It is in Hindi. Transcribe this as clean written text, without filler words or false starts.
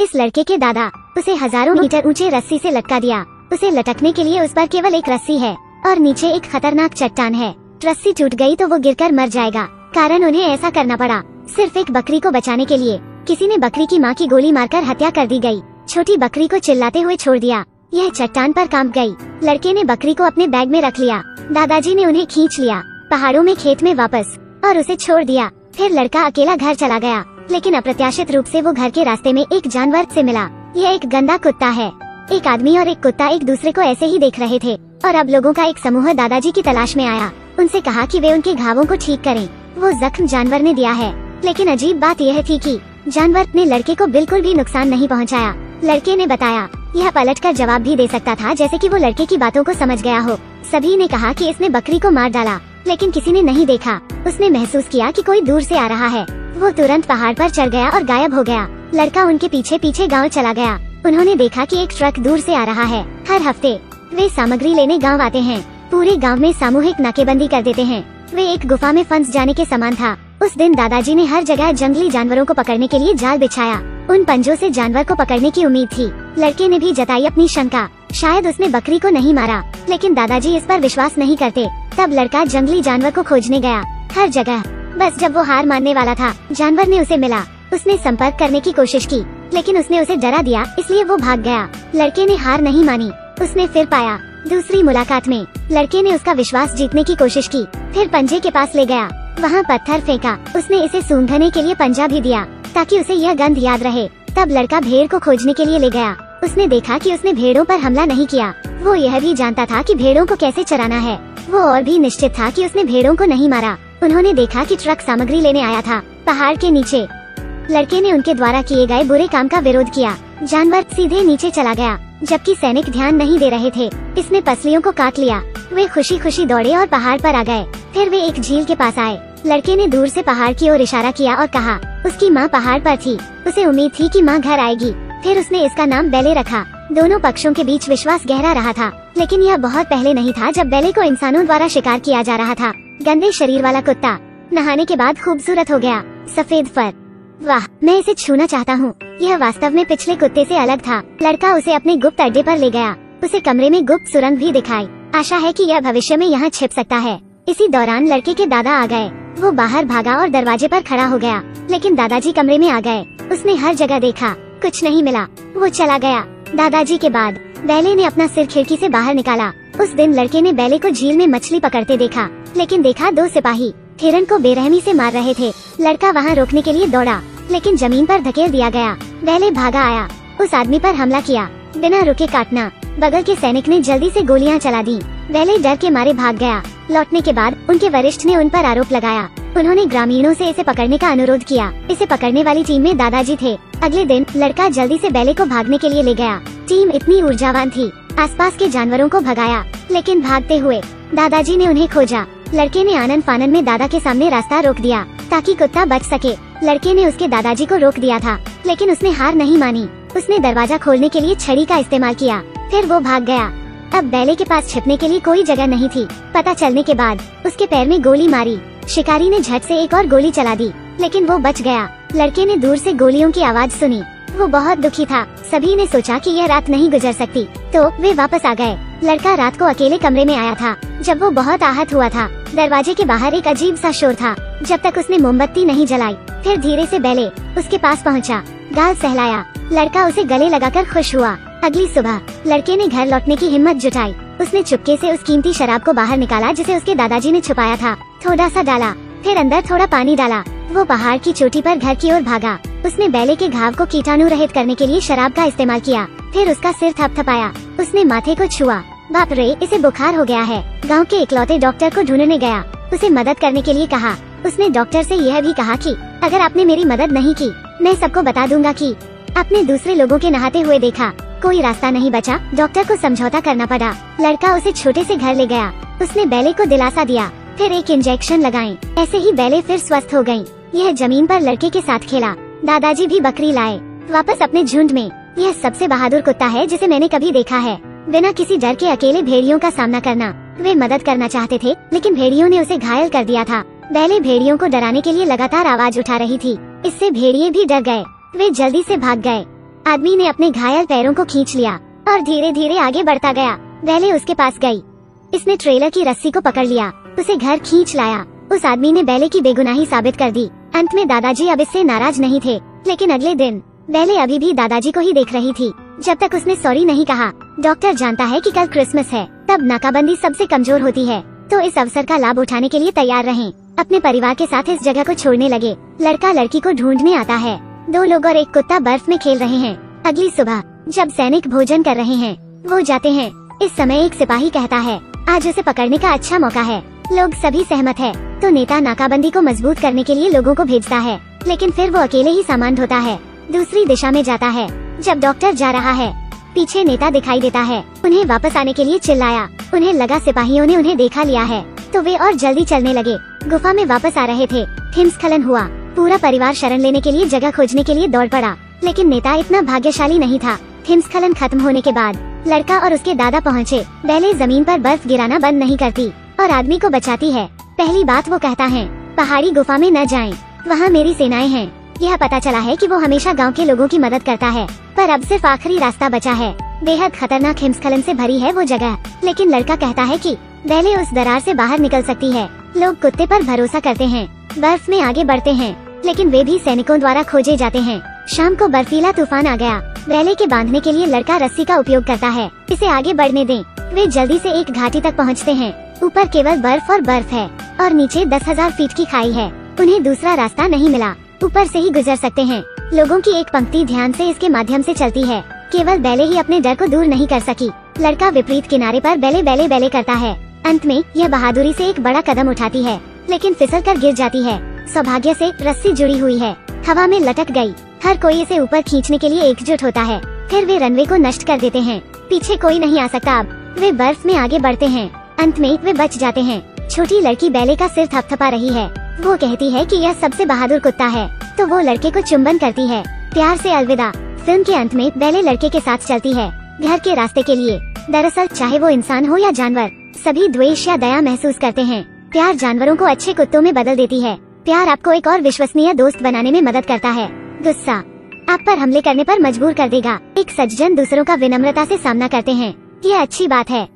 इस लड़के के दादा उसे हजारों मीटर ऊंचे रस्सी से लटका दिया। उसे लटकने के लिए उस पर केवल एक रस्सी है और नीचे एक खतरनाक चट्टान है। रस्सी टूट गई तो वो गिरकर मर जाएगा, कारण उन्हें ऐसा करना पड़ा सिर्फ एक बकरी को बचाने के लिए। किसी ने बकरी की माँ की गोली मारकर हत्या कर दी गई। छोटी बकरी को चिल्लाते हुए छोड़ दिया। यह चट्टान पर कांप गई। लड़के ने बकरी को अपने बैग में रख लिया। दादाजी ने उन्हें खींच लिया पहाड़ों में खेत में वापस और उसे छोड़ दिया। फिर लड़का अकेला घर चला गया, लेकिन अप्रत्याशित रूप से वो घर के रास्ते में एक जानवर से मिला। यह एक गंदा कुत्ता है। एक आदमी और एक कुत्ता एक दूसरे को ऐसे ही देख रहे थे और अब लोगों का एक समूह दादाजी की तलाश में आया। उनसे कहा कि वे उनके घावों को ठीक करें। वो जख्म जानवर ने दिया है, लेकिन अजीब बात यह थी कि जानवर ने लड़के को बिल्कुल भी नुकसान नहीं पहुंचाया। लड़के ने बताया यह पलटकर जवाब भी दे सकता था, जैसे कि वो लड़के की बातों को समझ गया हो। सभी ने कहा कि इसने बकरी को मार डाला, लेकिन किसी ने नहीं देखा। उसने महसूस किया कि कोई दूर से आ रहा है। वो तुरंत पहाड़ पर चढ़ गया और गायब हो गया। लड़का उनके पीछे पीछे गांव चला गया। उन्होंने देखा कि एक ट्रक दूर से आ रहा है। हर हफ्ते वे सामग्री लेने गांव आते हैं। पूरे गांव में सामूहिक नाकेबंदी कर देते हैं। वे एक गुफा में फंस जाने के समान था। उस दिन दादाजी ने हर जगह जंगली जानवरों को पकड़ने के लिए जाल बिछाया। उन पंजों से जानवर को पकड़ने की उम्मीद थी। लड़के ने भी जताई अपनी शंका, शायद उसने बकरी को नहीं मारा, लेकिन दादाजी इस पर विश्वास नहीं करते। तब लड़का जंगली जानवर को खोजने गया हर जगह। बस जब वो हार मानने वाला था, जानवर ने उसे मिला। उसने संपर्क करने की कोशिश की, लेकिन उसने उसे डरा दिया, इसलिए वो भाग गया। लड़के ने हार नहीं मानी। उसने फिर पाया। दूसरी मुलाकात में लड़के ने उसका विश्वास जीतने की कोशिश की। फिर पंजे के पास ले गया, वहाँ पत्थर फेंका। उसने इसे सूंघने के लिए पंजा भी दिया ताकि उसे यह गंध याद रहे। तब लड़का भेड़ को खोजने के लिए ले गया। उसने देखा कि उसने भेड़ों पर हमला नहीं किया। वो यह भी जानता था कि भेड़ों को कैसे चराना है। वो और भी निश्चित था कि उसने भेड़ों को नहीं मारा। उन्होंने देखा कि ट्रक सामग्री लेने आया था पहाड़ के नीचे। लड़के ने उनके द्वारा किए गए बुरे काम का विरोध किया। जानवर सीधे नीचे चला गया, जबकि सैनिक ध्यान नहीं दे रहे थे। इसने पसलियों को काट लिया। वे खुशी खुशी दौड़े और पहाड़ पर आ गए। फिर वे एक झील के पास आए। लड़के ने दूर से पहाड़ की ओर इशारा किया और कहा उसकी माँ पहाड़ पर थी। उसे उम्मीद थी कि माँ घर आएगी। फिर उसने इसका नाम बेले रखा। दोनों पक्षों के बीच विश्वास गहरा रहा था, लेकिन यह बहुत पहले नहीं था जब बेले को इंसानों द्वारा शिकार किया जा रहा था। गंदे शरीर वाला कुत्ता नहाने के बाद खूबसूरत हो गया। सफेद फर, वाह, मैं इसे छूना चाहता हूँ। यह वास्तव में पिछले कुत्ते से अलग था। लड़का उसे अपने गुप्त अड्डे पर ले गया। उसे कमरे में गुप्त सुरंग भी दिखाई। आशा है कि यह भविष्य में यहाँ छिप सकता है। इसी दौरान लड़के के दादा आ गए। वो बाहर भागा और दरवाजे पर खड़ा हो गया, लेकिन दादाजी कमरे में आ गए। उसने हर जगह देखा, कुछ नहीं मिला। वो चला गया। दादाजी के बाद बेले ने अपना सिर खिड़की से बाहर निकाला। उस दिन लड़के ने बेले को झील में मछली पकड़ते देखा, लेकिन देखा दो सिपाही हिरन को बेरहमी से मार रहे थे। लड़का वहाँ रोकने के लिए दौड़ा, लेकिन जमीन पर धकेल दिया गया। बेले भागा आया, उस आदमी पर हमला किया। बिना रुके काटना। बगल के सैनिक ने जल्दी से गोलियां चला दी। बेले डर के मारे भाग गया। लौटने के बाद उनके वरिष्ठ ने उन पर आरोप लगाया। उन्होंने ग्रामीणों से इसे पकड़ने का अनुरोध किया। इसे पकड़ने वाली टीम में दादाजी थे। अगले दिन लड़का जल्दी से बेले को भागने के लिए ले गया। टीम इतनी ऊर्जावान थी, आसपास के जानवरों को भगाया, लेकिन भागते हुए दादाजी ने उन्हें खोजा। लड़के ने आनन फानन में दादा के सामने रास्ता रोक दिया ताकि कुत्ता बच सके। लड़के ने उसके दादाजी को रोक दिया था, लेकिन उसने हार नहीं मानी। उसने दरवाजा खोलने के लिए छड़ी का इस्तेमाल किया। फिर वो भाग गया। अब बेले के पास छिपने के लिए कोई जगह नहीं थी। पता चलने के बाद उसके पैर में गोली मारी। शिकारी ने झट से एक और गोली चला दी, लेकिन वो बच गया। लड़के ने दूर से गोलियों की आवाज सुनी। वो बहुत दुखी था। सभी ने सोचा कि यह रात नहीं गुजर सकती, तो वे वापस आ गए। लड़का रात को अकेले कमरे में आया था जब वो बहुत आहत हुआ था। दरवाजे के बाहर एक अजीब सा शोर था जब तक उसने मोमबत्ती नहीं जलाई। फिर धीरे से बेले उसके पास पहुंचा, गाल सहलाया। लड़का उसे गले लगाकर खुश हुआ। अगली सुबह लड़के ने घर लौटने की हिम्मत जुटाई। उसने चुपके से उस कीमती शराब को बाहर निकाला जिसे उसके दादाजी ने छुपाया था। थोड़ा सा डाला, फिर अंदर थोड़ा पानी डाला। वो पहाड़ की चोटी पर घर की ओर भागा। उसने बेले के घाव को कीटाणु रहित करने के लिए शराब का इस्तेमाल किया। फिर उसका सिर थपथपाया। उसने माथे को छुआ। बाप रे, इसे बुखार हो गया है। गांव के इकलौते डॉक्टर को ढूंढने गया। उसे मदद करने के लिए कहा। उसने डॉक्टर से यह भी कहा कि अगर आपने मेरी मदद नहीं की, मैं सबको बता दूंगा कि आपने दूसरे लोगों के नहाते हुए देखा। कोई रास्ता नहीं बचा। डॉक्टर को समझौता करना पड़ा। लड़का उसे छोटे से घर ले गया। उसने बेले को दिलासा दिया, फिर एक इंजेक्शन लगाए। ऐसे ही बेले फिर स्वस्थ हो गयी। यह जमीन पर लड़के के साथ खेला। दादाजी भी बकरी लाए वापस अपने झुंड में। यह सबसे बहादुर कुत्ता है जिसे मैंने कभी देखा है। बिना किसी डर के अकेले भेड़ियों का सामना करना। वे मदद करना चाहते थे, लेकिन भेड़ियों ने उसे घायल कर दिया था। बेले भेड़ियों को डराने के लिए लगातार आवाज उठा रही थी। इससे भेड़िए भी डर गए। वे जल्दी से भाग गए। आदमी ने अपने घायल पैरों को खींच लिया और धीरे धीरे आगे बढ़ता गया। बेले उसके पास गई। इसने ट्रेलर की रस्सी को पकड़ लिया, उसे घर खींच लाया। उस आदमी ने बेले की बेगुनाही साबित कर दी। अंत में दादाजी अब इससे नाराज नहीं थे, लेकिन अगले दिन बेले अभी भी दादाजी को ही देख रही थी, जब तक उसने सॉरी नहीं कहा। डॉक्टर जानता है कि कल क्रिसमस है, तब नाकाबंदी सबसे कमजोर होती है, तो इस अवसर का लाभ उठाने के लिए तैयार रहें। अपने परिवार के साथ इस जगह को छोड़ने लगे। लड़का लड़की को ढूंढने आता है। 2 लोग और एक कुत्ता बर्फ में खेल रहे हैं। अगली सुबह जब सैनिक भोजन कर रहे हैं, वो जाते हैं। इस समय एक सिपाही कहता है, आज उसे पकड़ने का अच्छा मौका है। लोग सभी सहमत है, तो नेता नाकाबंदी को मजबूत करने के लिए लोगों को भेजता है, लेकिन फिर वो अकेले ही सामान ढोता है, दूसरी दिशा में जाता है। जब डॉक्टर जा रहा है, पीछे नेता दिखाई देता है। उन्हें वापस आने के लिए चिल्लाया। उन्हें लगा सिपाहियों ने उन्हें देखा लिया है, तो वे और जल्दी चलने लगे। गुफा में वापस आ रहे थे, हिमस्खलन हुआ। पूरा परिवार शरण लेने के लिए जगह खोजने के लिए दौड़ पड़ा, लेकिन नेता इतना भाग्यशाली नहीं था। हिमस्खलन खत्म होने के बाद लड़का और उसके दादा पहुँचे। बेले जमीन पर बर्फ गिराना बंद नहीं करती और आदमी को बचाती है। पहली बात वो कहता है, पहाड़ी गुफा में न जाएं, वहाँ मेरी सेनाएं हैं। यह पता चला है कि वो हमेशा गांव के लोगों की मदद करता है, पर अब सिर्फ आखिरी रास्ता बचा है। बेहद खतरनाक हिमस्खलन से भरी है वो जगह, लेकिन लड़का कहता है कि बेले उस दरार से बाहर निकल सकती है। लोग कुत्ते पर भरोसा करते हैं, बर्फ में आगे बढ़ते हैं, लेकिन वे भी सैनिकों द्वारा खोजे जाते हैं। शाम को बर्फीला तूफान आ गया। बेले के बांधने के लिए लड़का रस्सी का उपयोग करता है। इसे आगे बढ़ने दें। वे जल्दी से एक घाटी तक पहुँचते हैं। ऊपर केवल बर्फ और बर्फ है और नीचे 10,000 फीट की खाई है। उन्हें दूसरा रास्ता नहीं मिला, ऊपर से ही गुजर सकते हैं। लोगों की एक पंक्ति ध्यान से इसके माध्यम से चलती है। केवल बेले ही अपने डर को दूर नहीं कर सकी। लड़का विपरीत किनारे पर बेले बेले बेले करता है। अंत में यह बहादुरी से एक बड़ा कदम उठाती है, लेकिन फिसल कर गिर जाती है। सौभाग्य से रस्सी जुड़ी हुई है, हवा में लटक गई। हर कोई इसे ऊपर खींचने के लिए एकजुट होता है। फिर वे रनवे को नष्ट कर देते हैं। पीछे कोई नहीं आ सकता। अब वे बर्फ में आगे बढ़ते हैं। अंत में वे बच जाते हैं। छोटी लड़की बेले का सिर थपथपा रही है। वो कहती है कि यह सबसे बहादुर कुत्ता है, तो वो लड़के को चुंबन करती है। प्यार से अलविदा। फिल्म के अंत में बेले लड़के के साथ चलती है घर के रास्ते के लिए। दरअसल चाहे वो इंसान हो या जानवर, सभी द्वेष या दया महसूस करते हैं। प्यार जानवरों को अच्छे कुत्तों में बदल देती है। प्यार आपको एक और विश्वसनीय दोस्त बनाने में मदद करता है। गुस्सा आप पर हमले करने पर मजबूर कर देगा। एक सज्जन दूसरों का विनम्रता से सामना करते हैं, ये अच्छी बात है।